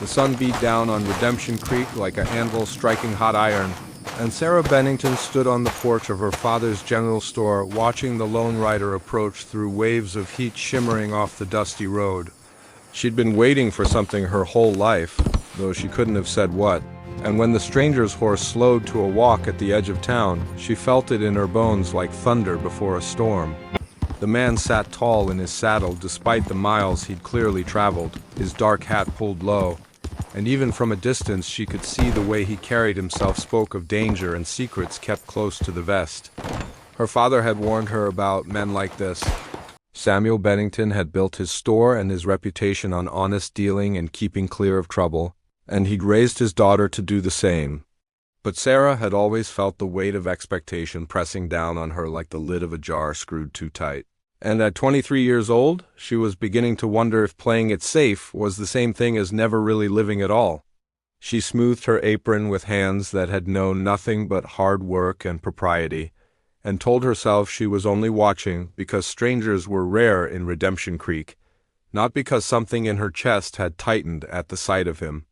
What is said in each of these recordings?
The sun beat down on Redemption Creek like an anvil striking hot iron, and Sarah Bennington stood on the porch of her father's general store watching the lone rider approach through waves of heat shimmering off the dusty road. She'd been waiting for something her whole life, though she couldn't have said what, and when the stranger's horse slowed to a walk at the edge of town, she felt it in her bones like thunder before a storm. The man sat tall in his saddle despite the miles he'd clearly traveled, his dark hat pulled low, and even from a distance she could see the way he carried himself spoke of danger and secrets kept close to the vest. Her father had warned her about men like this. Samuel Bennington had built his store and his reputation on honest dealing and keeping clear of trouble, and he'd raised his daughter to do the same. But Sarah had always felt the weight of expectation pressing down on her like the lid of a jar screwed too tight. And at 23 years old, she was beginning to wonder if playing it safe was the same thing as never really living at all. She smoothed her apron with hands that had known nothing but hard work and propriety, and told herself she was only watching because strangers were rare in Redemption Creek, not because something in her chest had tightened at the sight of him.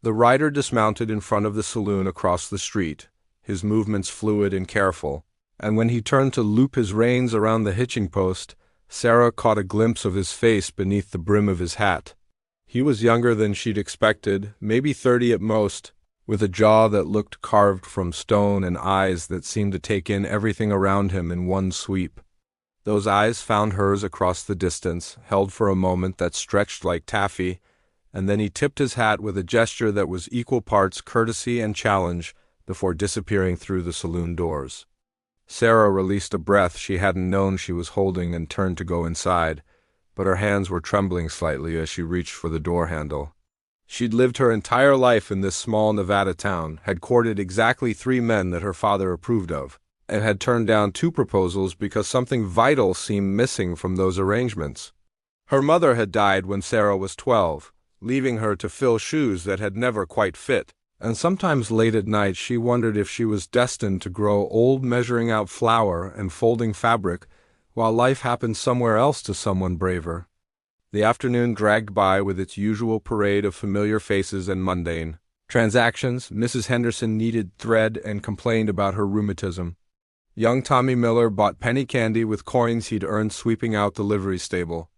The rider dismounted in front of the saloon across the street, his movements fluid and careful, and when he turned to loop his reins around the hitching post, Sarah caught a glimpse of his face beneath the brim of his hat. He was younger than she'd expected, maybe 30 at most, with a jaw that looked carved from stone and eyes that seemed to take in everything around him in one sweep. Those eyes found hers across the distance, held for a moment that stretched like taffy, and then he tipped his hat with a gesture that was equal parts courtesy and challenge before disappearing through the saloon doors. Sarah released a breath she hadn't known she was holding and turned to go inside, but her hands were trembling slightly as she reached for the door handle. She'd lived her entire life in this small Nevada town, had courted exactly 3 men that her father approved of, and had turned down 2 proposals because something vital seemed missing from those arrangements. Her mother had died when Sarah was 12, leaving her to fill shoes that had never quite fit, and sometimes late at night she wondered if she was destined to grow old measuring out flour and folding fabric while life happened somewhere else to someone braver. The afternoon dragged by with its usual parade of familiar faces and mundane transactions. Mrs. Henderson needed thread and complained about her rheumatism. Young Tommy Miller bought penny candy with coins he'd earned sweeping out the livery stable.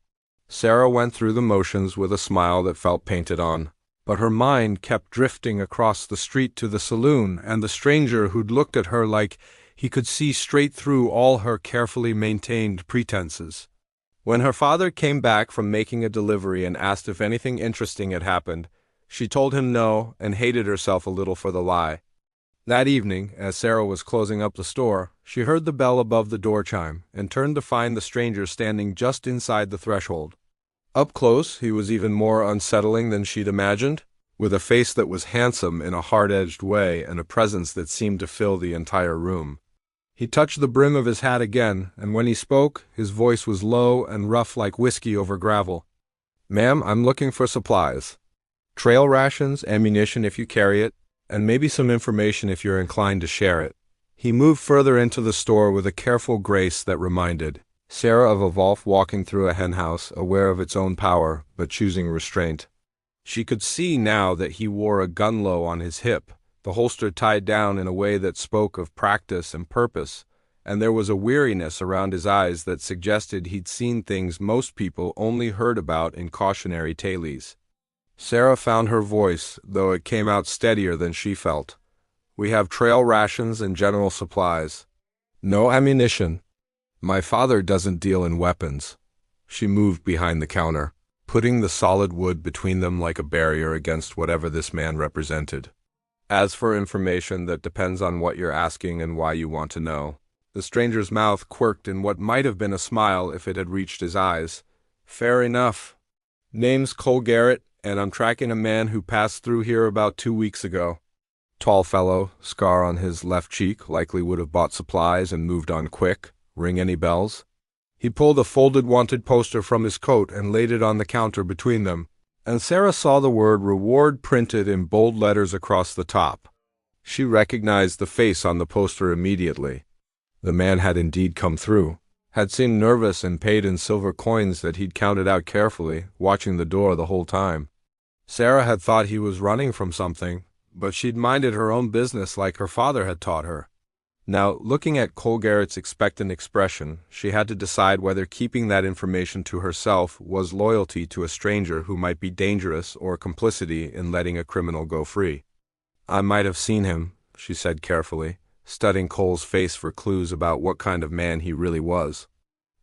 Sarah went through the motions with a smile that felt painted on, but her mind kept drifting across the street to the saloon and the stranger who'd looked at her like he could see straight through all her carefully maintained pretenses. When her father came back from making a delivery and asked if anything interesting had happened, she told him no and hated herself a little for the lie. That evening, as Sarah was closing up the store, she heard the bell above the door chime and turned to find the stranger standing just inside the threshold. Up close, he was even more unsettling than she'd imagined, with a face that was handsome in a hard-edged way and a presence that seemed to fill the entire room. He touched the brim of his hat again, and when he spoke, his voice was low and rough like whiskey over gravel. "Ma'am, I'm looking for supplies. Trail rations, ammunition if you carry it, and maybe some information if you're inclined to share it." He moved further into the store with a careful grace that reminded Sarah of a wolf walking through a henhouse, aware of its own power, but choosing restraint. She could see now that he wore a gunlow on his hip, the holster tied down in a way that spoke of practice and purpose, and there was a weariness around his eyes that suggested he'd seen things most people only heard about in cautionary tales. Sarah found her voice, though it came out steadier than she felt. "We have trail rations and general supplies. No ammunition. My father doesn't deal in weapons." She moved behind the counter, putting the solid wood between them like a barrier against whatever this man represented. "As for information, that depends on what you're asking and why you want to know." The stranger's mouth quirked in what might have been a smile if it had reached his eyes. "Fair enough. Name's Cole Garrett, and I'm tracking a man who passed through here about 2 weeks ago. Tall fellow, scar on his left cheek, likely would have bought supplies and moved on quick. Ring any bells?" He pulled a folded wanted poster from his coat and laid it on the counter between them, and Sarah saw the word reward printed in bold letters across the top. She recognized the face on the poster immediately. The man had indeed come through, had seemed nervous and paid in silver coins that he'd counted out carefully, watching the door the whole time. Sarah had thought he was running from something, but she'd minded her own business like her father had taught her. Now, looking at Cole Garrett's expectant expression, she had to decide whether keeping that information to herself was loyalty to a stranger who might be dangerous or complicity in letting a criminal go free. "I might have seen him," she said carefully, studying Cole's face for clues about what kind of man he really was.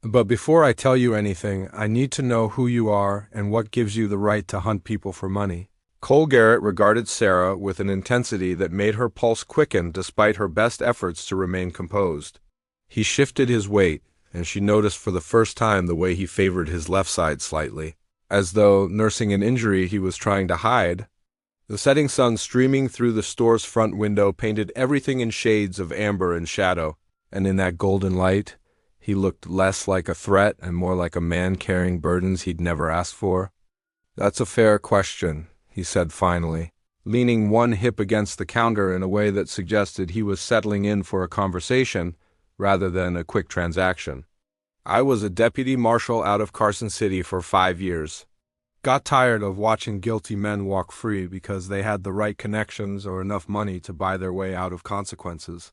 "But before I tell you anything, I need to know who you are and what gives you the right to hunt people for money." Cole Garrett regarded Sarah with an intensity that made her pulse quicken despite her best efforts to remain composed. He shifted his weight, and she noticed for the first time the way he favored his left side slightly, as though, nursing an injury he was trying to hide. The setting sun streaming through the store's front window painted everything in shades of amber and shadow, and in that golden light, he looked less like a threat and more like a man carrying burdens he'd never asked for. "That's a fair question," he said finally, leaning one hip against the counter in a way that suggested he was settling in for a conversation rather than a quick transaction. "I was a deputy marshal out of Carson City for 5 years. Got tired of watching guilty men walk free because they had the right connections or enough money to buy their way out of consequences.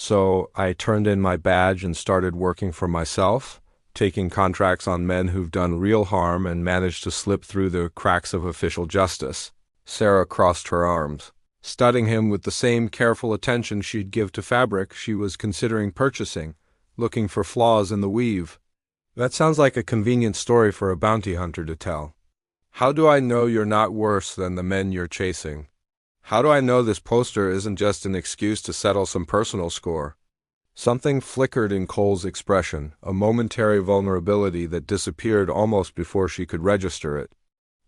So I turned in my badge and started working for myself, taking contracts on men who've done real harm and managed to slip through the cracks of official justice." Sarah crossed her arms, studying him with the same careful attention she'd give to fabric she was considering purchasing, looking for flaws in the weave. "That sounds like a convenient story for a bounty hunter to tell. How do I know you're not worse than the men you're chasing? How do I know this poster isn't just an excuse to settle some personal score?" Something flickered in Cole's expression, a momentary vulnerability that disappeared almost before she could register it.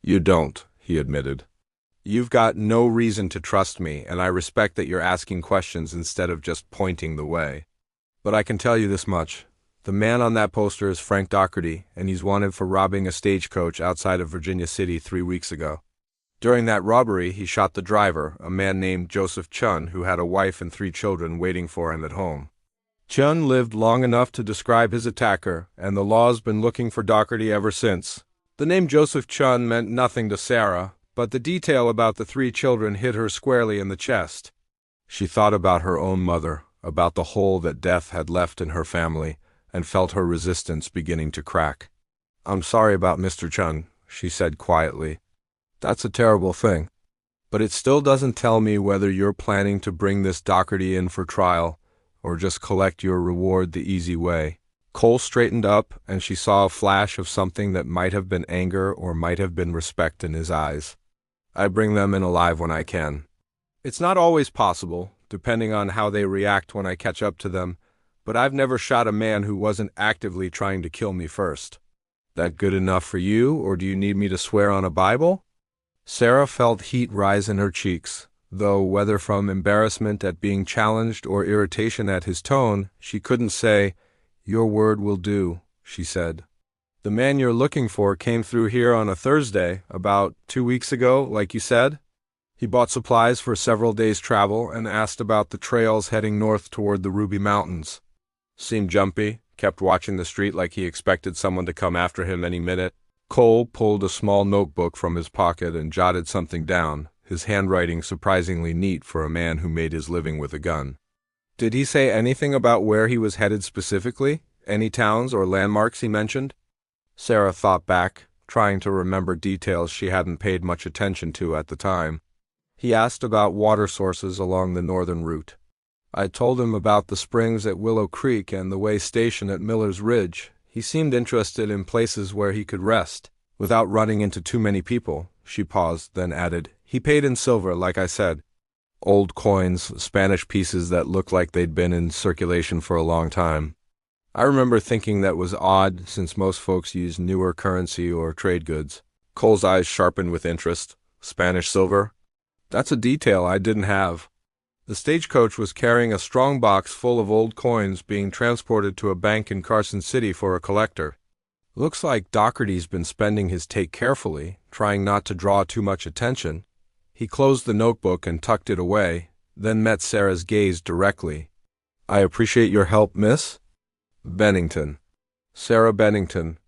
"You don't," he admitted. "You've got no reason to trust me, and I respect that you're asking questions instead of just pointing the way. But I can tell you this much. The man on that poster is Frank Doherty, and he's wanted for robbing a stagecoach outside of Virginia City 3 weeks ago. During that robbery, he shot the driver, a man named Joseph Chun, who had a wife and 3 children waiting for him at home. Chun lived long enough to describe his attacker, and the law's been looking for Doherty ever since." The name Joseph Chun meant nothing to Sarah, but the detail about the 3 children hit her squarely in the chest. She thought about her own mother, about the hole that death had left in her family, and felt her resistance beginning to crack. "I'm sorry about Mr. Chun," she said quietly. "That's a terrible thing. But it still doesn't tell me whether you're planning to bring this Doherty in for trial, or just collect your reward the easy way." Cole straightened up, and she saw a flash of something that might have been anger or might have been respect in his eyes. "I bring them in alive when I can. It's not always possible, depending on how they react when I catch up to them, but I've never shot a man who wasn't actively trying to kill me first." "That good enough for you, or do you need me to swear on a Bible?" Sarah felt heat rise in her cheeks, though whether from embarrassment at being challenged or irritation at his tone, she couldn't say. "Your word will do," she said. "The man you're looking for came through here on a Thursday, about 2 weeks ago, like you said. He bought supplies for several days' travel and asked about the trails heading north toward the Ruby Mountains. Seemed jumpy, kept watching the street like he expected someone to come after him any minute." Cole pulled a small notebook from his pocket and jotted something down, his handwriting surprisingly neat for a man who made his living with a gun. "Did he say anything about where he was headed specifically? Any towns or landmarks he mentioned?" Sarah thought back, trying to remember details she hadn't paid much attention to at the time. "He asked about water sources along the northern route. I told him about the springs at Willow Creek and the way station at Miller's Ridge. He seemed interested in places where he could rest, without running into too many people." She paused, then added, "He paid in silver, like I said. Old coins, Spanish pieces that looked like they'd been in circulation for a long time. I remember thinking that was odd, since most folks use newer currency or trade goods." Cole's eyes sharpened with interest. "Spanish silver? That's a detail I didn't have." The stagecoach was carrying a strong box full of old coins being transported to a bank in Carson City for a collector. "Looks like Doherty's been spending his take carefully, trying not to draw too much attention." He closed the notebook and tucked it away, then met Sarah's gaze directly. "I appreciate your help, miss?" "Bennington. Sarah Bennington."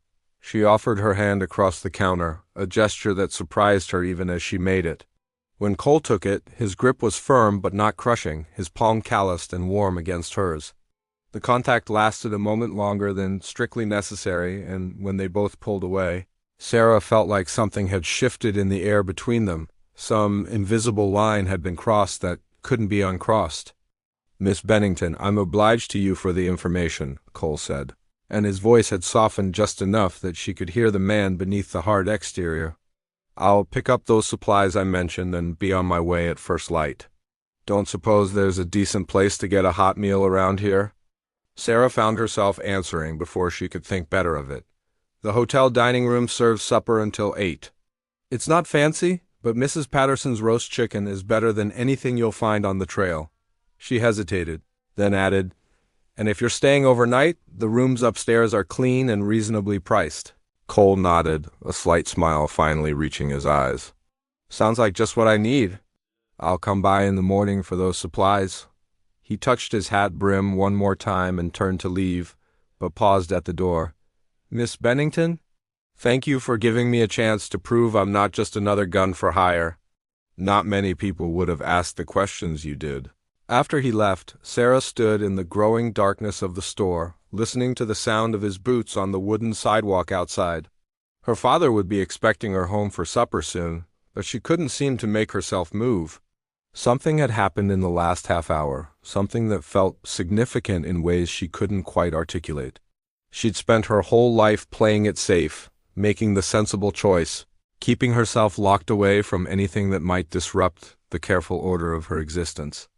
She offered her hand across the counter, a gesture that surprised her even as she made it. When Cole took it, his grip was firm but not crushing, his palm calloused and warm against hers. The contact lasted a moment longer than strictly necessary, and when they both pulled away, Sarah felt like something had shifted in the air between them. Some invisible line had been crossed that couldn't be uncrossed. "Miss Bennington, I'm obliged to you for the information," Cole said, and his voice had softened just enough that she could hear the man beneath the hard exterior. "I'll pick up those supplies I mentioned and be on my way at first light. Don't suppose there's a decent place to get a hot meal around here?" Sarah found herself answering before she could think better of it. "The hotel dining room serves supper until 8. It's not fancy, but Mrs. Patterson's roast chicken is better than anything you'll find on the trail." She hesitated, then added, "And if you're staying overnight, the rooms upstairs are clean and reasonably priced." Cole nodded, a slight smile finally reaching his eyes. "Sounds like just what I need. I'll come by in the morning for those supplies." He touched his hat brim one more time and turned to leave, but paused at the door. "Miss Bennington? Thank you for giving me a chance to prove I'm not just another gun for hire. Not many people would have asked the questions you did." After he left, Sarah stood in the growing darkness of the store, listening to the sound of his boots on the wooden sidewalk outside. Her father would be expecting her home for supper soon, but she couldn't seem to make herself move. Something had happened in the last half hour, something that felt significant in ways she couldn't quite articulate. She'd spent her whole life playing it safe, making the sensible choice, keeping herself locked away from anything that might disrupt the careful order of her existence.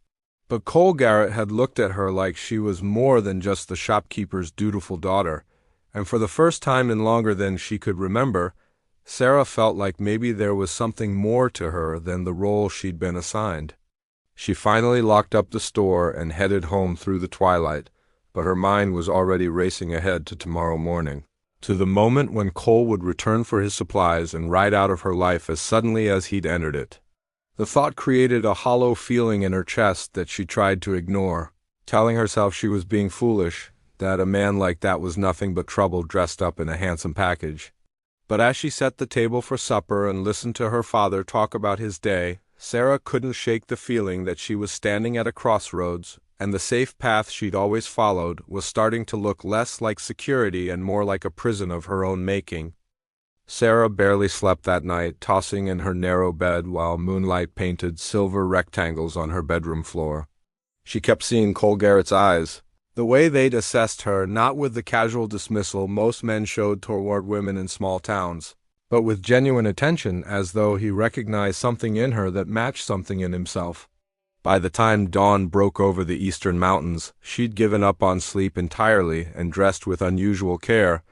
But Cole Garrett had looked at her like she was more than just the shopkeeper's dutiful daughter, and for the first time in longer than she could remember, Sarah felt like maybe there was something more to her than the role she'd been assigned. She finally locked up the store and headed home through the twilight, but her mind was already racing ahead to tomorrow morning, to the moment when Cole would return for his supplies and ride out of her life as suddenly as he'd entered it. The thought created a hollow feeling in her chest that she tried to ignore, telling herself she was being foolish, that a man like that was nothing but trouble dressed up in a handsome package. But as she set the table for supper and listened to her father talk about his day, Sarah couldn't shake the feeling that she was standing at a crossroads, and the safe path she'd always followed was starting to look less like security and more like a prison of her own making. Sarah barely slept that night, tossing in her narrow bed while moonlight painted silver rectangles on her bedroom floor. She kept seeing Cole Garrett's eyes, the way they'd assessed her, not with the casual dismissal most men showed toward women in small towns, but with genuine attention, as though he recognized something in her that matched something in himself. By the time dawn broke over the eastern mountains, she'd given up on sleep entirely and dressed with unusual care,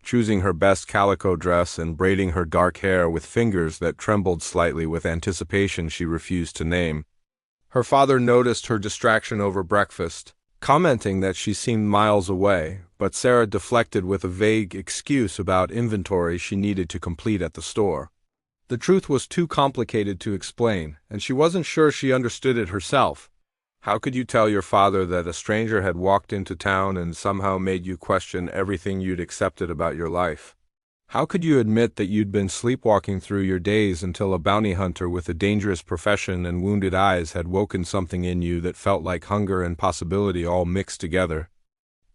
choosing her best calico dress and braiding her dark hair with fingers that trembled slightly with anticipation she refused to name. Her father noticed her distraction over breakfast, commenting that she seemed miles away, but Sarah deflected with a vague excuse about inventory she needed to complete at the store. The truth was too complicated to explain, and she wasn't sure she understood it herself. How could you tell your father that a stranger had walked into town and somehow made you question everything you'd accepted about your life? How could you admit that you'd been sleepwalking through your days until a bounty hunter with a dangerous profession and wounded eyes had woken something in you that felt like hunger and possibility all mixed together?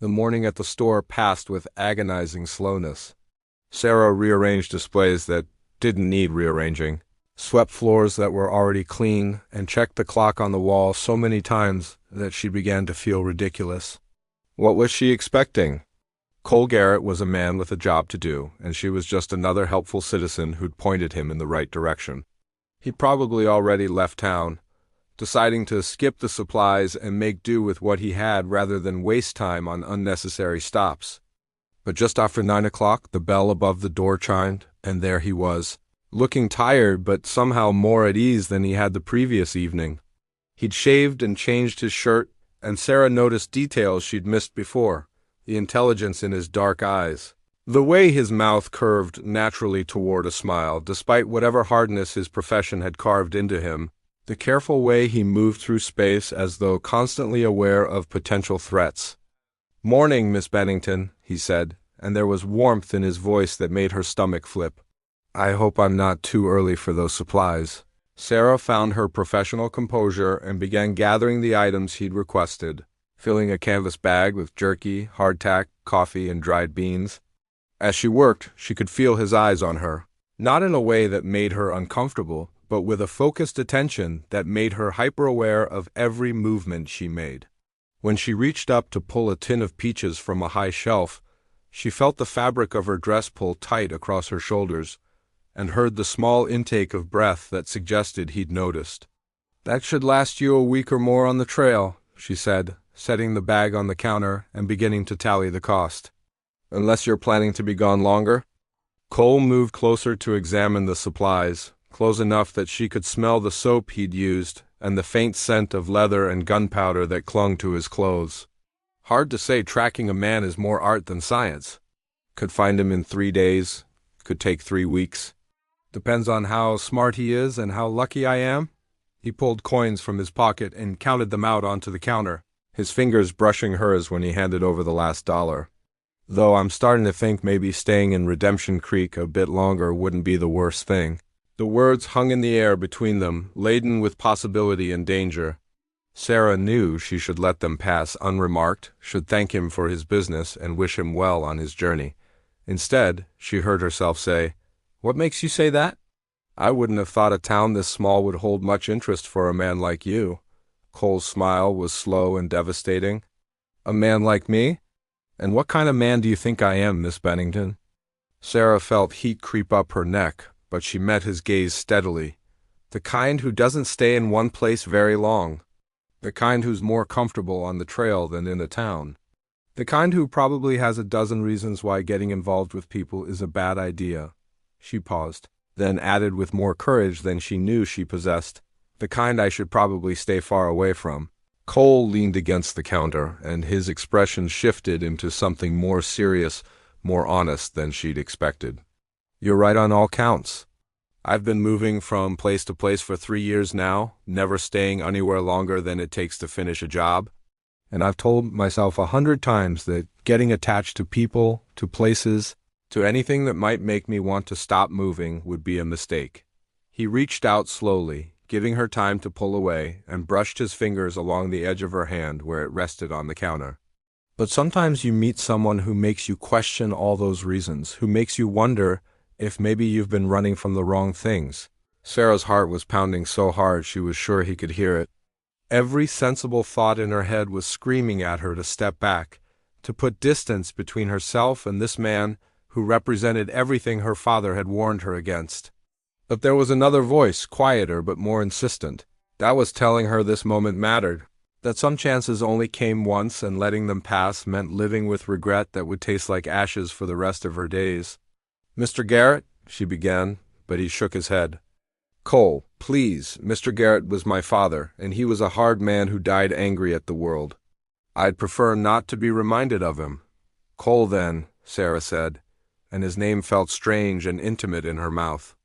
The morning at the store passed with agonizing slowness. Sarah rearranged displays that didn't need rearranging, swept floors that were already clean, and checked the clock on the wall so many times that she began to feel ridiculous. What was she expecting? Cole Garrett was a man with a job to do, and she was just another helpful citizen who'd pointed him in the right direction. He'd probably already left town, deciding to skip the supplies and make do with what he had rather than waste time on unnecessary stops. But just after 9 o'clock, the bell above the door chimed, and there he was, looking tired but somehow more at ease than he had the previous evening. He'd shaved and changed his shirt, and Sarah noticed details she'd missed before, the intelligence in his dark eyes, the way his mouth curved naturally toward a smile despite whatever hardness his profession had carved into him, the careful way he moved through space as though constantly aware of potential threats. "Morning, Miss Bennington," he said, and there was warmth in his voice that made her stomach flip. "I hope I'm not too early for those supplies." Sarah found her professional composure and began gathering the items he'd requested, filling a canvas bag with jerky, hardtack, coffee, and dried beans. As she worked, she could feel his eyes on her, not in a way that made her uncomfortable, but with a focused attention that made her hyper-aware of every movement she made. When she reached up to pull a tin of peaches from a high shelf, she felt the fabric of her dress pull tight across her shoulders, and heard the small intake of breath that suggested he'd noticed. "That should last you a week or more on the trail," she said, setting the bag on the counter and beginning to tally the cost. "Unless you're planning to be gone longer?" Cole moved closer to examine the supplies, close enough that she could smell the soap he'd used and the faint scent of leather and gunpowder that clung to his clothes. Hard to say tracking a man is more art than science. Could find him in 3 days, could take 3 weeks. Depends on how smart he is and how lucky I am. He pulled coins from his pocket and counted them out onto the counter, his fingers brushing hers when he handed over the last dollar. "Though I'm starting to think maybe staying in Redemption Creek a bit longer wouldn't be the worst thing." The words hung in the air between them, laden with possibility and danger. Sarah knew she should let them pass unremarked, should thank him for his business and wish him well on his journey. Instead, she heard herself say, "What makes you say that?" "I wouldn't have thought a town this small would hold much interest for a man like you." Cole's smile was slow and devastating. "A man like me? And what kind of man do you think I am, Miss Bennington?" Sarah felt heat creep up her neck, but she met his gaze steadily. "The kind who doesn't stay in one place very long. The kind who's more comfortable on the trail than in a town. The kind who probably has a dozen reasons why getting involved with people is a bad idea." She paused, then added with more courage than she knew she possessed, "The kind I should probably stay far away from." Cole leaned against the counter, and his expression shifted into something more serious, more honest than she'd expected. "You're right on all counts. I've been moving from place to place for 3 years now, never staying anywhere longer than it takes to finish a job. And I've told myself 100 times that getting attached to people, to places, to anything that might make me want to stop moving would be a mistake." He reached out slowly, giving her time to pull away, and brushed his fingers along the edge of her hand where it rested on the counter. "But sometimes you meet someone who makes you question all those reasons, who makes you wonder if maybe you've been running from the wrong things." Sarah's heart was pounding so hard she was sure he could hear it. Every sensible thought in her head was screaming at her to step back, to put distance between herself and this man who represented everything her father had warned her against. But there was another voice, quieter but more insistent, that was telling her this moment mattered, that some chances only came once and letting them pass meant living with regret that would taste like ashes for the rest of her days. "Mr. Garrett," she began, but he shook his head. "Cole, please, Mr. Garrett was my father, and he was a hard man who died angry at the world. I'd prefer not to be reminded of him." "Cole, then," Sarah said, and his name felt strange and intimate in her mouth.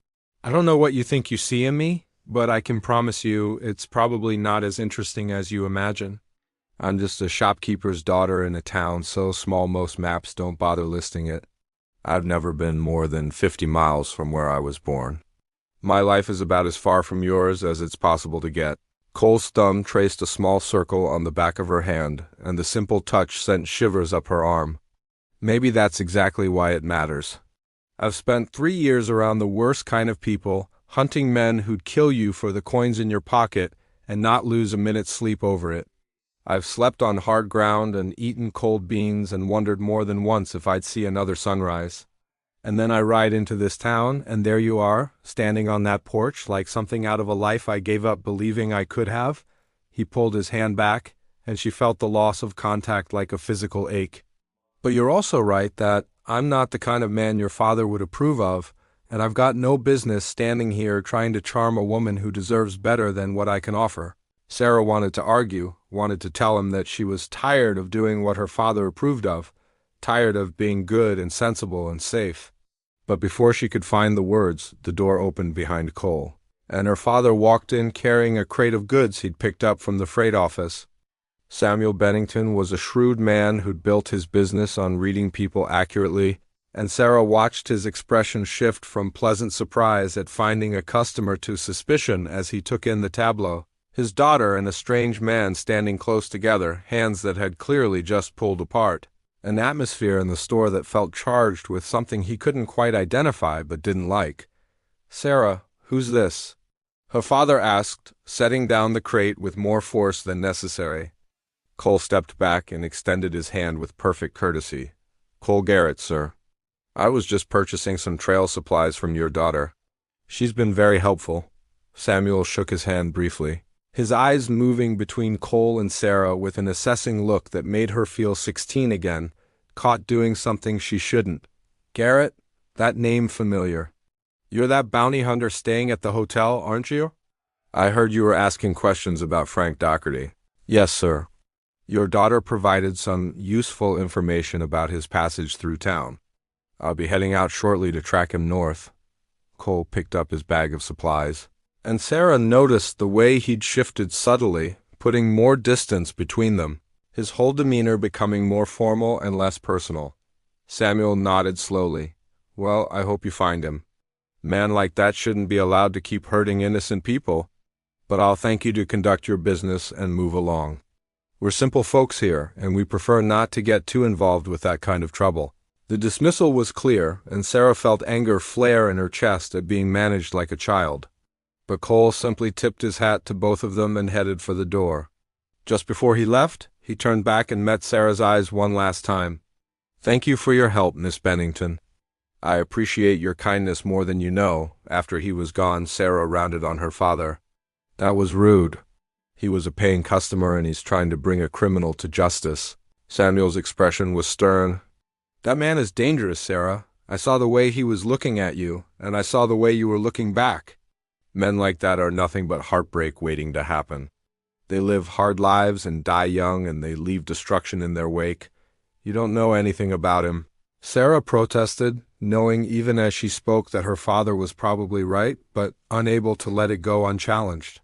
"I don't know what you think you see in me, but I can promise you it's probably not as interesting as you imagine. I'm just a shopkeeper's daughter in a town so small most maps don't bother listing it. I've never been more than 50 miles from where I was born. My life is about as far from yours as it's possible to get." Cole's thumb traced a small circle on the back of her hand, and the simple touch sent shivers up her arm. "Maybe that's exactly why it matters. I've spent 3 years around the worst kind of people, hunting men who'd kill you for the coins in your pocket and not lose a minute's sleep over it. I've slept on hard ground and eaten cold beans and wondered more than once if I'd see another sunrise. And then I ride into this town, and there you are, standing on that porch like something out of a life I gave up believing I could have." He pulled his hand back, and she felt the loss of contact like a physical ache. "But you're also right that I'm not the kind of man your father would approve of, and I've got no business standing here trying to charm a woman who deserves better than what I can offer." Sarah wanted to argue, wanted to tell him that she was tired of doing what her father approved of, tired of being good and sensible and safe. But before she could find the words, the door opened behind Cole, and her father walked in carrying a crate of goods he'd picked up from the freight office. Samuel Bennington was a shrewd man who'd built his business on reading people accurately, and Sarah watched his expression shift from pleasant surprise at finding a customer to suspicion as he took in the tableau. His daughter and a strange man standing close together, hands that had clearly just pulled apart. An atmosphere in the store that felt charged with something he couldn't quite identify but didn't like. "Sarah, who's this?" her father asked, setting down the crate with more force than necessary. Cole stepped back and extended his hand with perfect courtesy. "Cole Garrett, sir. I was just purchasing some trail supplies from your daughter. She's been very helpful." Samuel shook his hand briefly, his eyes moving between Cole and Sarah with an assessing look that made her feel 16 again, caught doing something she shouldn't. "Garrett? That name familiar. You're that bounty hunter staying at the hotel, aren't you? I heard you were asking questions about Frank Doherty." "Yes, sir. Your daughter provided some useful information about his passage through town. I'll be heading out shortly to track him north." Cole picked up his bag of supplies, and Sarah noticed the way he'd shifted subtly, putting more distance between them, his whole demeanor becoming more formal and less personal. Samuel nodded slowly. "Well, I hope you find him. Man like that shouldn't be allowed to keep hurting innocent people, but I'll thank you to conduct your business and move along. We're simple folks here, and we prefer not to get too involved with that kind of trouble." The dismissal was clear, and Sarah felt anger flare in her chest at being managed like a child. But Cole simply tipped his hat to both of them and headed for the door. Just before he left, he turned back and met Sarah's eyes one last time. "Thank you for your help, Miss Bennington. I appreciate your kindness more than you know." After he was gone, Sarah rounded on her father. "That was rude. He was a paying customer and he's trying to bring a criminal to justice." Samuel's expression was stern. "That man is dangerous, Sarah. I saw the way he was looking at you, and I saw the way you were looking back. Men like that are nothing but heartbreak waiting to happen. They live hard lives and die young, and they leave destruction in their wake. You don't know anything about him." Sarah protested, knowing even as she spoke that her father was probably right, but unable to let it go unchallenged.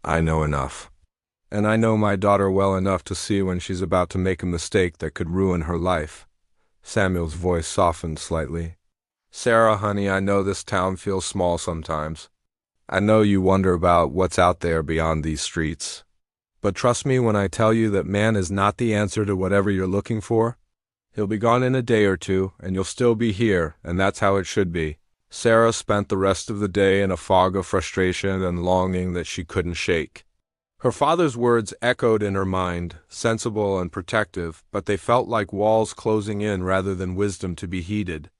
"I know enough. And I know my daughter well enough to see when she's about to make a mistake that could ruin her life." Samuel's voice softened slightly. "Sarah, honey, I know this town feels small sometimes. I know you wonder about what's out there beyond these streets. But trust me when I tell you that man is not the answer to whatever you're looking for. He'll be gone in a day or two, and you'll still be here, and that's how it should be." Sarah spent the rest of the day in a fog of frustration and longing that she couldn't shake. Her father's words echoed in her mind, sensible and protective, but they felt like walls closing in rather than wisdom to be heeded.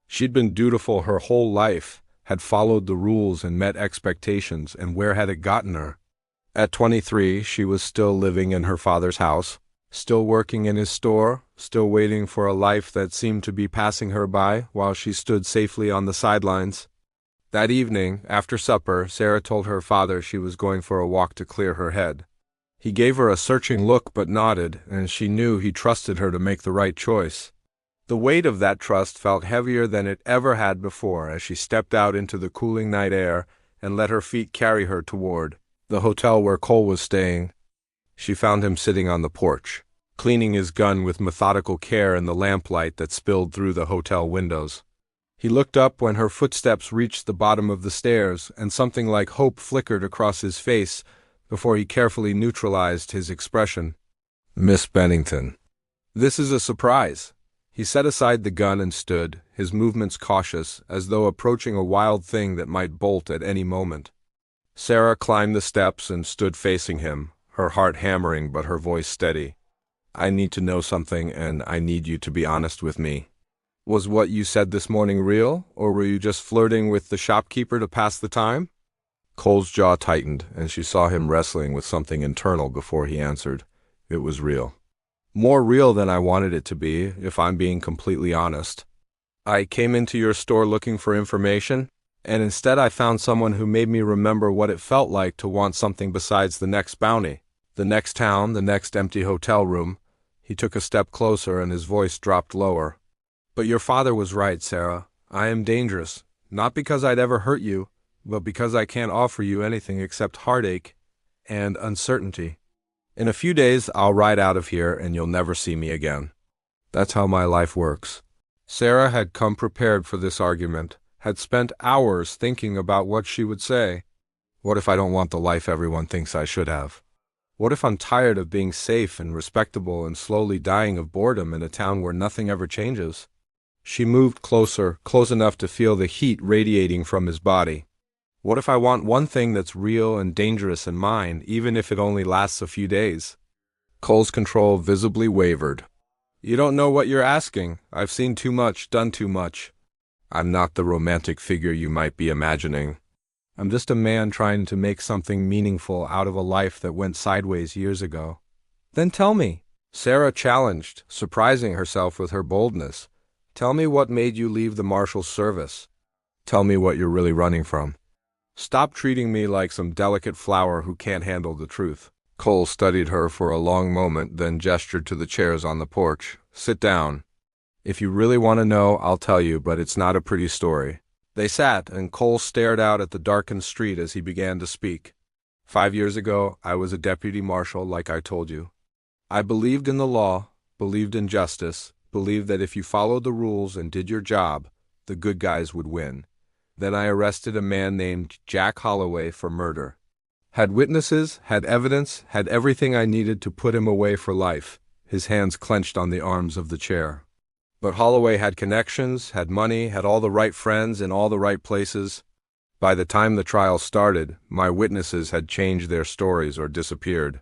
She'd been dutiful her whole life, had followed the rules and met expectations, and where had it gotten her? At 23, she was still living in her father's house, still working in his store, still waiting for a life that seemed to be passing her by while she stood safely on the sidelines. That evening, after supper, Sarah told her father she was going for a walk to clear her head. He gave her a searching look but nodded, and she knew he trusted her to make the right choice. The weight of that trust felt heavier than it ever had before as she stepped out into the cooling night air and let her feet carry her toward the hotel where Cole was staying. She found him sitting on the porch, cleaning his gun with methodical care in the lamplight that spilled through the hotel windows. He looked up when her footsteps reached the bottom of the stairs, and something like hope flickered across his face before he carefully neutralized his expression. "Miss Bennington, this is a surprise." He set aside the gun and stood, his movements cautious, as though approaching a wild thing that might bolt at any moment. Sarah climbed the steps and stood facing him, her heart hammering but her voice steady. "I need to know something, and I need you to be honest with me. Was what you said this morning real, or were you just flirting with the shopkeeper to pass the time?" Cole's jaw tightened, and she saw him wrestling with something internal before he answered. "It was real. More real than I wanted it to be, if I'm being completely honest. I came into your store looking for information, and instead I found someone who made me remember what it felt like to want something besides the next bounty, the next town, the next empty hotel room." He took a step closer and his voice dropped lower. "But your father was right, Sarah. I am dangerous, not because I'd ever hurt you, but because I can't offer you anything except heartache and uncertainty." In a few days, I'll ride out of here and you'll never see me again. That's how my life works. Sarah had come prepared for this argument, had spent hours thinking about what she would say. What if I don't want the life everyone thinks I should have? What if I'm tired of being safe and respectable and slowly dying of boredom in a town where nothing ever changes? She moved closer, close enough to feel the heat radiating from his body. What if I want one thing that's real and dangerous and mine, even if it only lasts a few days? Cole's control visibly wavered. You don't know what you're asking. I've seen too much, done too much. I'm not the romantic figure you might be imagining. I'm just a man trying to make something meaningful out of a life that went sideways years ago. Then tell me. Sarah challenged, surprising herself with her boldness. Tell me what made you leave the marshal's service. Tell me what you're really running from. Stop treating me like some delicate flower who can't handle the truth. Cole studied her for a long moment, then gestured to the chairs on the porch. Sit down. If you really want to know, I'll tell you, but it's not a pretty story. They sat, and Cole stared out at the darkened street as he began to speak. 5 years ago, I was a deputy marshal, like I told you. I believed in the law, believed in justice, believed that if you followed the rules and did your job, the good guys would win. Then I arrested a man named Jack Holloway for murder. Had witnesses, had evidence, had everything I needed to put him away for life. His hands clenched on the arms of the chair. But Holloway had connections, had money, had all the right friends in all the right places. By the time the trial started, my witnesses had changed their stories or disappeared.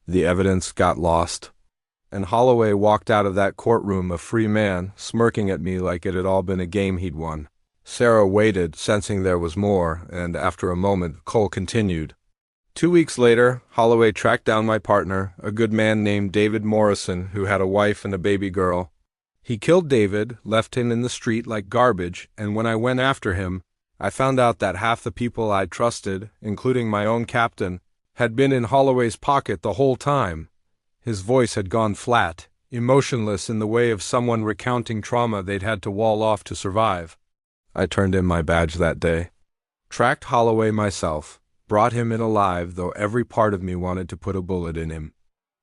The evidence got lost. And Holloway walked out of that courtroom a free man, smirking at me like it had all been a game he'd won. Sarah waited, sensing there was more, and after a moment, Cole continued. 2 weeks later, Holloway tracked down my partner, a good man named David Morrison, who had a wife and a baby girl. He killed David, left him in the street like garbage, and when I went after him, I found out that half the people I'd trusted, including my own captain, had been in Holloway's pocket the whole time. His voice had gone flat, emotionless in the way of someone recounting trauma they'd had to wall off to survive. I turned in my badge that day. Tracked Holloway myself. Brought him in alive, though every part of me wanted to put a bullet in him.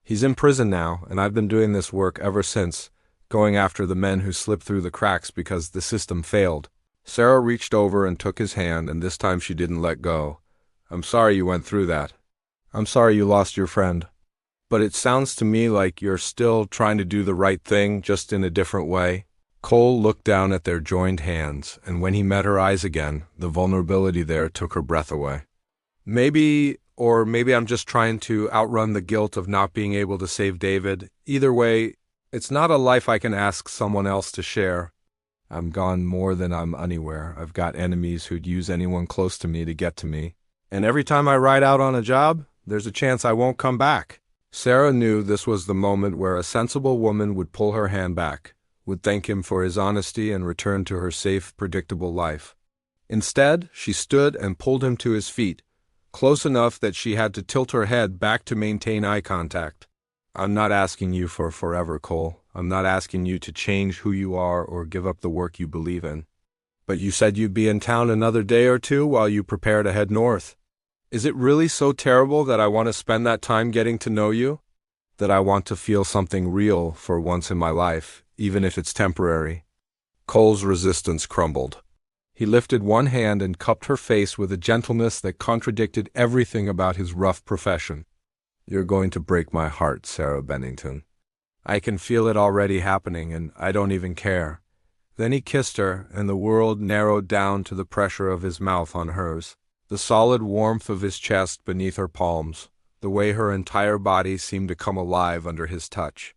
He's in prison now, and I've been doing this work ever since, going after the men who slipped through the cracks because the system failed. Sarah reached over and took his hand, and this time she didn't let go. I'm sorry you went through that. I'm sorry you lost your friend. But it sounds to me like you're still trying to do the right thing, just in a different way. Cole looked down at their joined hands, and when he met her eyes again, the vulnerability there took her breath away. Maybe I'm just trying to outrun the guilt of not being able to save David. Either way, it's not a life I can ask someone else to share. I'm gone more than I'm anywhere. I've got enemies who'd use anyone close to me to get to me. And every time I ride out on a job, there's a chance I won't come back. Sarah knew this was the moment where a sensible woman would pull her hand back, would thank him for his honesty and return to her safe, predictable life. Instead, she stood and pulled him to his feet, close enough that she had to tilt her head back to maintain eye contact. I'm not asking you for forever, Cole. I'm not asking you to change who you are or give up the work you believe in. But you said you'd be in town another day or two while you prepare to head north. Is it really so terrible that I want to spend that time getting to know you? That I want to feel something real for once in my life, even if it's temporary? Cole's resistance crumbled. He lifted one hand and cupped her face with a gentleness that contradicted everything about his rough profession. You're going to break my heart, Sarah Bennington. I can feel it already happening, and I don't even care. Then he kissed her, and the world narrowed down to the pressure of his mouth on hers, the solid warmth of his chest beneath her palms, the way her entire body seemed to come alive under his touch.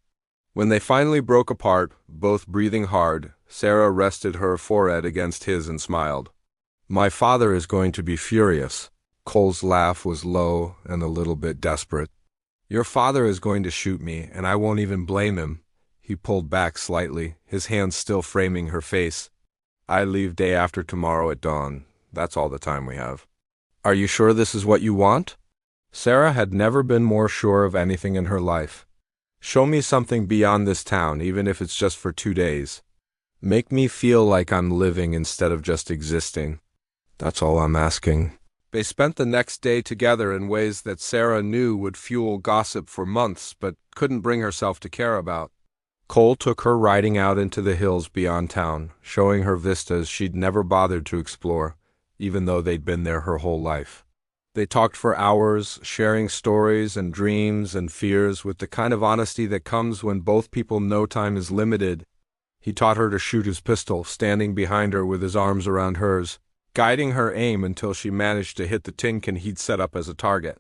When they finally broke apart, both breathing hard, Sarah rested her forehead against his and smiled. My father is going to be furious. Cole's laugh was low and a little bit desperate. Your father is going to shoot me, and I won't even blame him. He pulled back slightly, his hands still framing her face. I leave day after tomorrow at dawn. That's all the time we have. Are you sure this is what you want? Sarah had never been more sure of anything in her life. Show me something beyond this town, even if it's just for 2 days. Make me feel like I'm living instead of just existing. That's all I'm asking. They spent the next day together in ways that Sarah knew would fuel gossip for months but couldn't bring herself to care about. Cole took her riding out into the hills beyond town, showing her vistas she'd never bothered to explore, even though they'd been there her whole life. They talked for hours, sharing stories and dreams and fears with the kind of honesty that comes when both people know time is limited. He taught her to shoot his pistol, standing behind her with his arms around hers, guiding her aim until she managed to hit the tin can he'd set up as a target.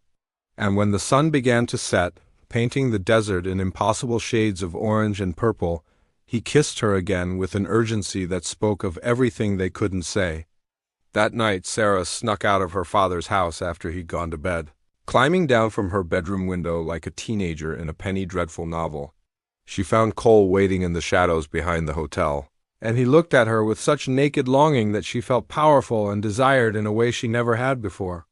And when the sun began to set, painting the desert in impossible shades of orange and purple, he kissed her again with an urgency that spoke of everything they couldn't say. That night, Sarah snuck out of her father's house after he'd gone to bed, climbing down from her bedroom window like a teenager in a Penny Dreadful novel. She found Cole waiting in the shadows behind the hotel, and he looked at her with such naked longing that she felt powerful and desired in a way she never had before.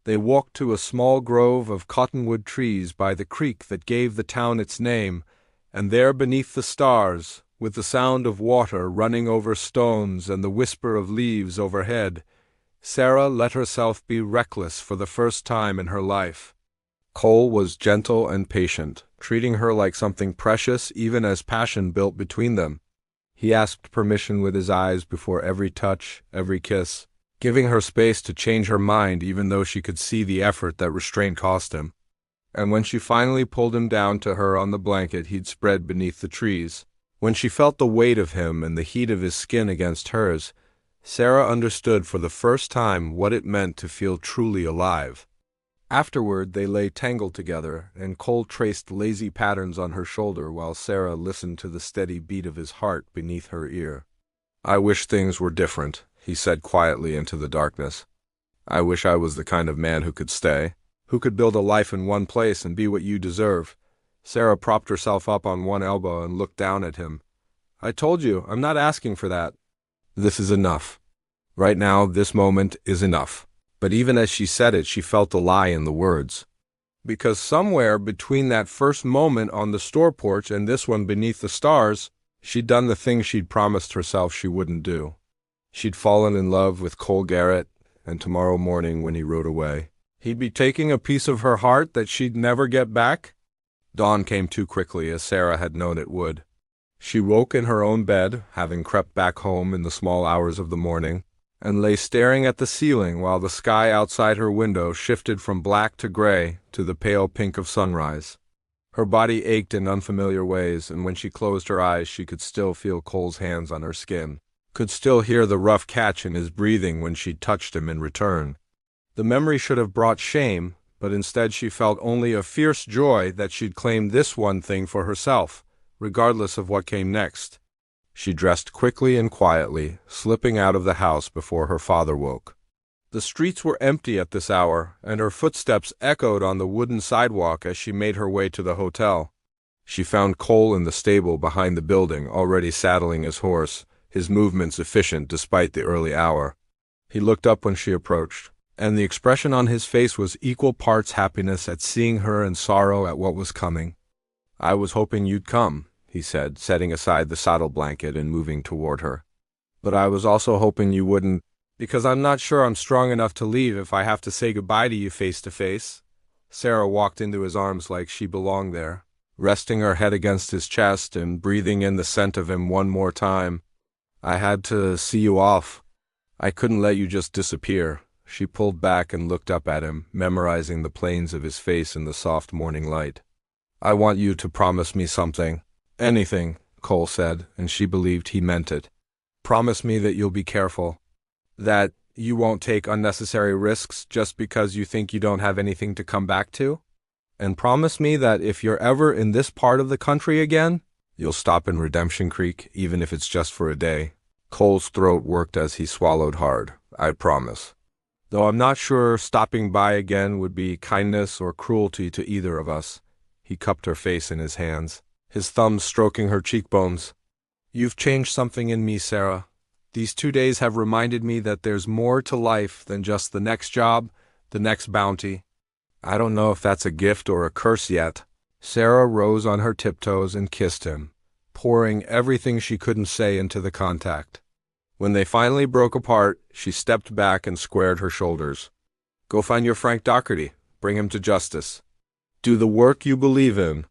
They walked to a small grove of cottonwood trees by the creek that gave the town its name, and there beneath the stars, with the sound of water running over stones and the whisper of leaves overhead, Sarah let herself be reckless for the first time in her life. Cole was gentle and patient, treating her like something precious even as passion built between them. He asked permission with his eyes before every touch, every kiss, giving her space to change her mind even though she could see the effort that restraint cost him. And when she finally pulled him down to her on the blanket he'd spread beneath the trees, when she felt the weight of him and the heat of his skin against hers, Sarah understood for the first time what it meant to feel truly alive. Afterward, they lay tangled together, and Cole traced lazy patterns on her shoulder while Sarah listened to the steady beat of his heart beneath her ear. "I wish things were different," he said quietly into the darkness. "I wish I was the kind of man who could stay, who could build a life in one place and be what you deserve." Sarah propped herself up on one elbow and looked down at him. "I told you, I'm not asking for that. This is enough. Right now, this moment is enough." But even as she said it, she felt a lie in the words. Because somewhere between that first moment on the store porch and this one beneath the stars, she'd done the thing she'd promised herself she wouldn't do. She'd fallen in love with Cole Garrett, and tomorrow morning when he rode away, he'd be taking a piece of her heart that she'd never get back. Dawn came too quickly, as Sarah had known it would. She woke in her own bed, having crept back home in the small hours of the morning, and lay staring at the ceiling while the sky outside her window shifted from black to gray to the pale pink of sunrise. Her body ached in unfamiliar ways, and when she closed her eyes she could still feel Cole's hands on her skin, could still hear the rough catch in his breathing when she touched him in return. The memory should have brought shame, but instead she felt only a fierce joy that she'd claimed this one thing for herself, regardless of what came next. She dressed quickly and quietly, slipping out of the house before her father woke. The streets were empty at this hour, and her footsteps echoed on the wooden sidewalk as she made her way to the hotel. She found Cole in the stable behind the building, already saddling his horse, his movements efficient despite the early hour. He looked up when she approached, and the expression on his face was equal parts happiness at seeing her and sorrow at what was coming. "I was hoping you'd come," he said, setting aside the saddle blanket and moving toward her. "But I was also hoping you wouldn't, because I'm not sure I'm strong enough to leave if I have to say goodbye to you face to face." Sarah walked into his arms like she belonged there, resting her head against his chest and breathing in the scent of him one more time. "I had to see you off. I couldn't let you just disappear." She pulled back and looked up at him, memorizing the planes of his face in the soft morning light. "I want you to promise me something." "Anything," Cole said, and she believed he meant it. "Promise me that you'll be careful. That you won't take unnecessary risks just because you think you don't have anything to come back to. And promise me that if you're ever in this part of the country again, you'll stop in Redemption Creek, even if it's just for a day." Cole's throat worked as he swallowed hard. "I promise. Though I'm not sure stopping by again would be kindness or cruelty to either of us." He cupped her face in his hands, his thumbs stroking her cheekbones. "You've changed something in me, Sarah. These 2 days have reminded me that there's more to life than just the next job, the next bounty." "I don't know if that's a gift or a curse yet." Sarah rose on her tiptoes and kissed him, pouring everything she couldn't say into the contact. When they finally broke apart, she stepped back and squared her shoulders. Go find your Frank Doherty. Bring him to justice. Do the work you believe in.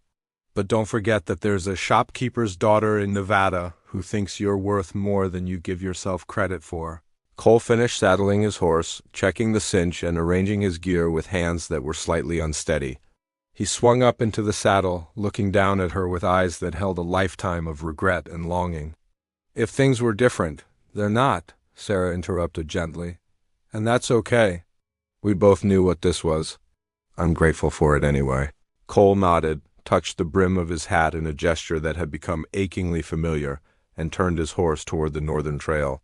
But don't forget that there's a shopkeeper's daughter in Nevada who thinks you're worth more than you give yourself credit for." Cole finished saddling his horse, checking the cinch and arranging his gear with hands that were slightly unsteady. He swung up into the saddle, looking down at her with eyes that held a lifetime of regret and longing. "If things were different, they're not," Sarah interrupted gently. "And that's okay." We both knew what this was. "I'm grateful for it anyway." Cole nodded, touched the brim of his hat in a gesture that had become achingly familiar, and turned his horse toward the northern trail.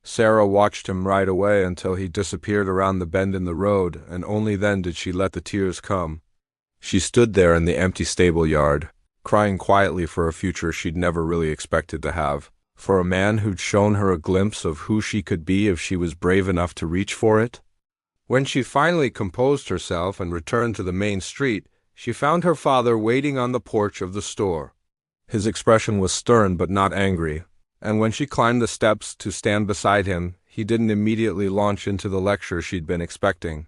Sarah watched him ride away until he disappeared around the bend in the road, and only then did she let the tears come. She stood there in the empty stable yard, crying quietly for a future she'd never really expected to have, for a man who'd shown her a glimpse of who she could be if she was brave enough to reach for it. When she finally composed herself and returned to the main street, she found her father waiting on the porch of the store. His expression was stern but not angry, and when she climbed the steps to stand beside him, he didn't immediately launch into the lecture she'd been expecting.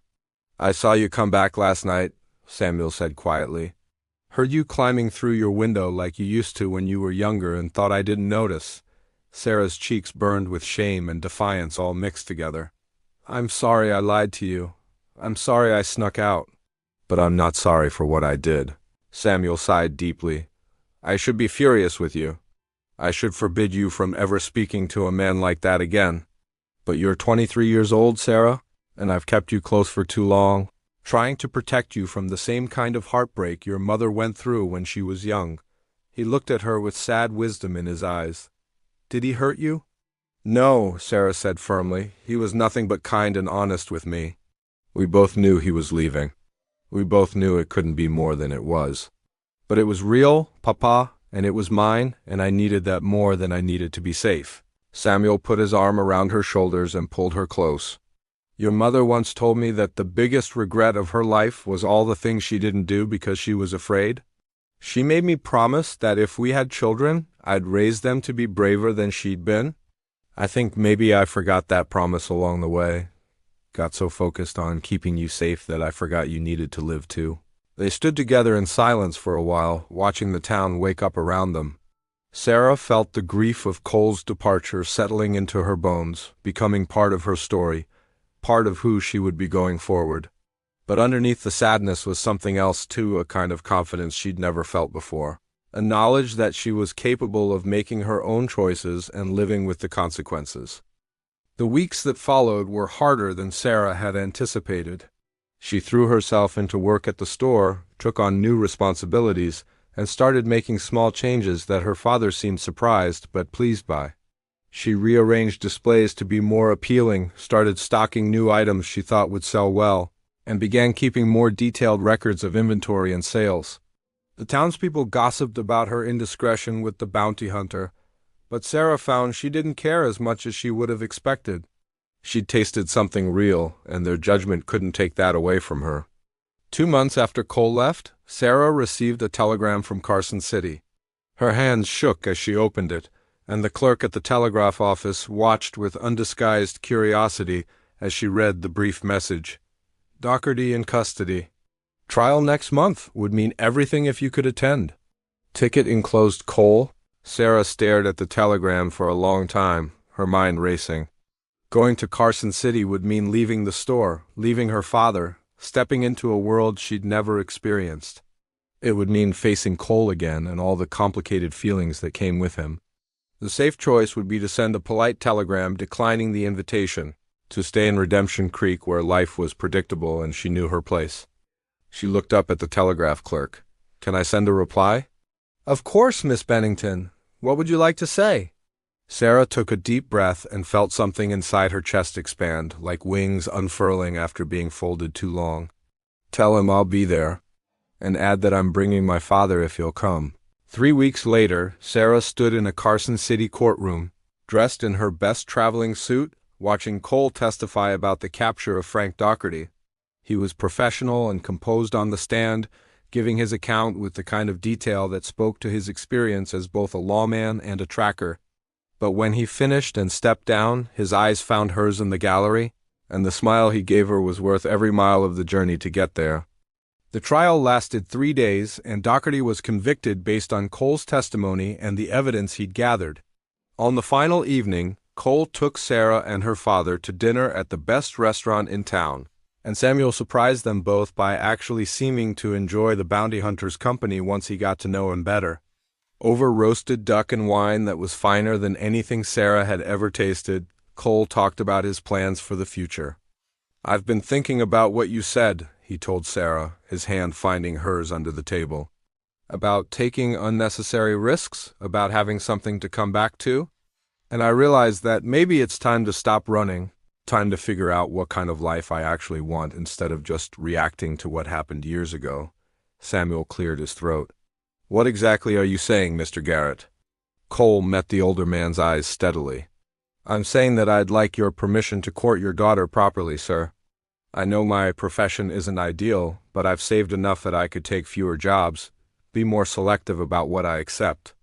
"I saw you come back last night," Samuel said quietly. "Heard you climbing through your window like you used to when you were younger and thought I didn't notice." Sarah's cheeks burned with shame and defiance all mixed together. "I'm sorry I lied to you. I'm sorry I snuck out." "But I'm not sorry for what I did." Samuel sighed deeply. "I should be furious with you. I should forbid you from ever speaking to a man like that again. But you're 23 years old, Sarah, and I've kept you close for too long, trying to protect you from the same kind of heartbreak your mother went through when she was young." He looked at her with sad wisdom in his eyes. "Did he hurt you?" "No," Sarah said firmly. "He was nothing but kind and honest with me." We both knew he was leaving. We both knew it couldn't be more than it was. But it was real, Papa, and it was mine, and I needed that more than I needed to be safe. Samuel put his arm around her shoulders and pulled her close. "Your mother once told me that the biggest regret of her life was all the things she didn't do because she was afraid. She made me promise that if we had children, I'd raise them to be braver than she'd been. I think maybe I forgot that promise along the way. Got so focused on keeping you safe that I forgot you needed to live too." They stood together in silence for a while, watching the town wake up around them. Sarah felt the grief of Cole's departure settling into her bones, becoming part of her story, part of who she would be going forward. But underneath the sadness was something else too, a kind of confidence she'd never felt before. A knowledge that she was capable of making her own choices and living with the consequences. The weeks that followed were harder than Sarah had anticipated. She threw herself into work at the store, took on new responsibilities, and started making small changes that her father seemed surprised but pleased by. She rearranged displays to be more appealing, started stocking new items she thought would sell well, and began keeping more detailed records of inventory and sales. The townspeople gossiped about her indiscretion with the bounty hunter, but Sarah found she didn't care as much as she would have expected. She'd tasted something real, and their judgment couldn't take that away from her. 2 months after Cole left, Sarah received a telegram from Carson City. Her hands shook as she opened it, and the clerk at the telegraph office watched with undisguised curiosity as she read the brief message. "Doherty in custody. Trial next month would mean everything if you could attend." Ticket enclosed Cole. Sarah stared at the telegram for a long time, her mind racing. Going to Carson City would mean leaving the store, leaving her father, stepping into a world she'd never experienced. It would mean facing Cole again and all the complicated feelings that came with him. The safe choice would be to send a polite telegram declining the invitation, to stay in Redemption Creek where life was predictable and she knew her place. She looked up at the telegraph clerk. "Can I send a reply?" "Of course, Miss Bennington. What would you like to say?" Sarah took a deep breath and felt something inside her chest expand, like wings unfurling after being folded too long. "Tell him I'll be there, and add that I'm bringing my father if he'll come." 3 weeks later, Sarah stood in a Carson City courtroom, dressed in her best traveling suit, watching Cole testify about the capture of Frank Doherty. He was professional and composed on the stand, giving his account with the kind of detail that spoke to his experience as both a lawman and a tracker. But when he finished and stepped down, his eyes found hers in the gallery, and the smile he gave her was worth every mile of the journey to get there. The trial lasted 3 days, and Doherty was convicted based on Cole's testimony and the evidence he'd gathered. On the final evening, Cole took Sarah and her father to dinner at the best restaurant in town, and Samuel surprised them both by actually seeming to enjoy the bounty hunter's company once he got to know him better. Over roasted duck and wine that was finer than anything Sarah had ever tasted, Cole talked about his plans for the future. "I've been thinking about what you said," he told Sarah, his hand finding hers under the table. "About taking unnecessary risks, about having something to come back to. And I realized that maybe it's time to stop running, time to figure out what kind of life I actually want instead of just reacting to what happened years ago." Samuel cleared his throat. "What exactly are you saying, Mr. Garrett?" Cole met the older man's eyes steadily. "I'm saying that I'd like your permission to court your daughter properly, sir. I know my profession isn't ideal, but I've saved enough that I could take fewer jobs, be more selective about what I accept.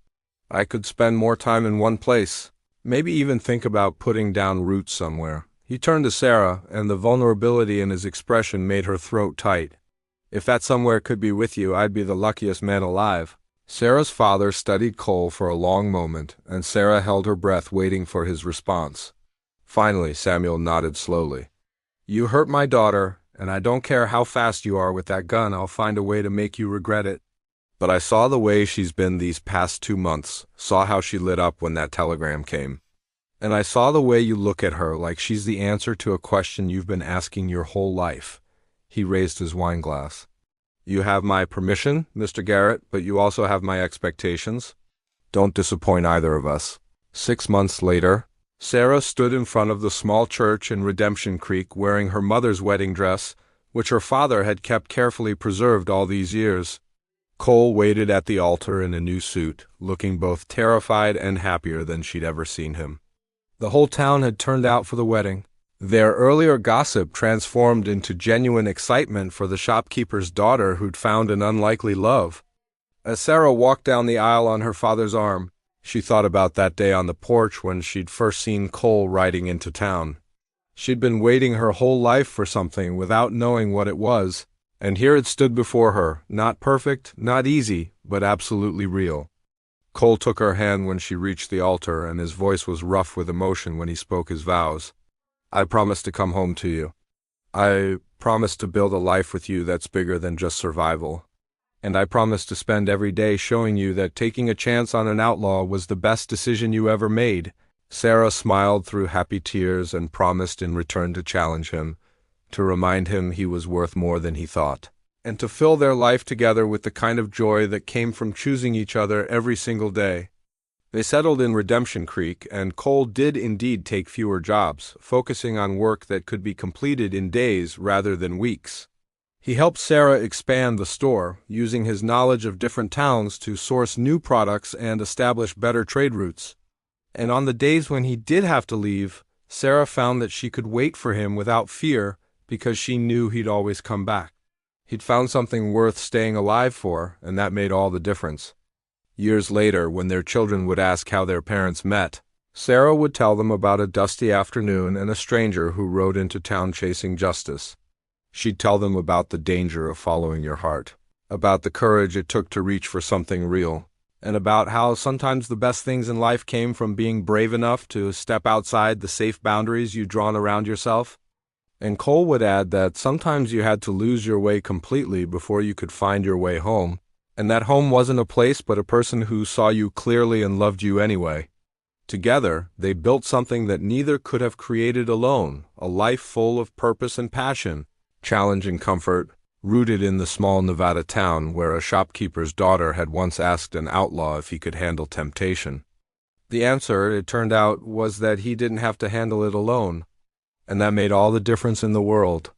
I could spend more time in one place, maybe even think about putting down roots somewhere." He turned to Sarah, and the vulnerability in his expression made her throat tight. "If that somewhere could be with you, I'd be the luckiest man alive." Sarah's father studied Cole for a long moment, and Sarah held her breath waiting for his response. Finally, Samuel nodded slowly. "You hurt my daughter, and I don't care how fast you are with that gun, I'll find a way to make you regret it. But I saw the way she's been these past 2 months, saw how she lit up when that telegram came. And I saw the way you look at her like she's the answer to a question you've been asking your whole life." He raised his wine glass. "You have my permission, Mr. Garrett, but you also have my expectations. Don't disappoint either of us." 6 months later, Sarah stood in front of the small church in Redemption Creek wearing her mother's wedding dress, which her father had kept carefully preserved all these years. Cole waited at the altar in a new suit, looking both terrified and happier than she'd ever seen him. The whole town had turned out for the wedding. Their earlier gossip transformed into genuine excitement for the shopkeeper's daughter who'd found an unlikely love. As Sarah walked down the aisle on her father's arm, she thought about that day on the porch when she'd first seen Cole riding into town. She'd been waiting her whole life for something without knowing what it was, and here it stood before her, not perfect, not easy, but absolutely real. Cole took her hand when she reached the altar, and his voice was rough with emotion when he spoke his vows. "I promise to come home to you. I promise to build a life with you that's bigger than just survival. And I promise to spend every day showing you that taking a chance on an outlaw was the best decision you ever made." Sarah smiled through happy tears and promised in return to challenge him, to remind him he was worth more than he thought, and to fill their life together with the kind of joy that came from choosing each other every single day. They settled in Redemption Creek, and Cole did indeed take fewer jobs, focusing on work that could be completed in days rather than weeks. He helped Sarah expand the store, using his knowledge of different towns to source new products and establish better trade routes. And on the days when he did have to leave, Sarah found that she could wait for him without fear because she knew he'd always come back. He'd found something worth staying alive for, and that made all the difference. Years later, when their children would ask how their parents met, Sarah would tell them about a dusty afternoon and a stranger who rode into town chasing justice. She'd tell them about the danger of following your heart, about the courage it took to reach for something real, and about how sometimes the best things in life came from being brave enough to step outside the safe boundaries you'd drawn around yourself. And Cole would add that sometimes you had to lose your way completely before you could find your way home, and that home wasn't a place but a person who saw you clearly and loved you anyway. Together, they built something that neither could have created alone, a life full of purpose and passion, challenge and comfort, rooted in the small Nevada town where a shopkeeper's daughter had once asked an outlaw if he could handle temptation. The answer, it turned out, was that he didn't have to handle it alone, and that made all the difference in the world.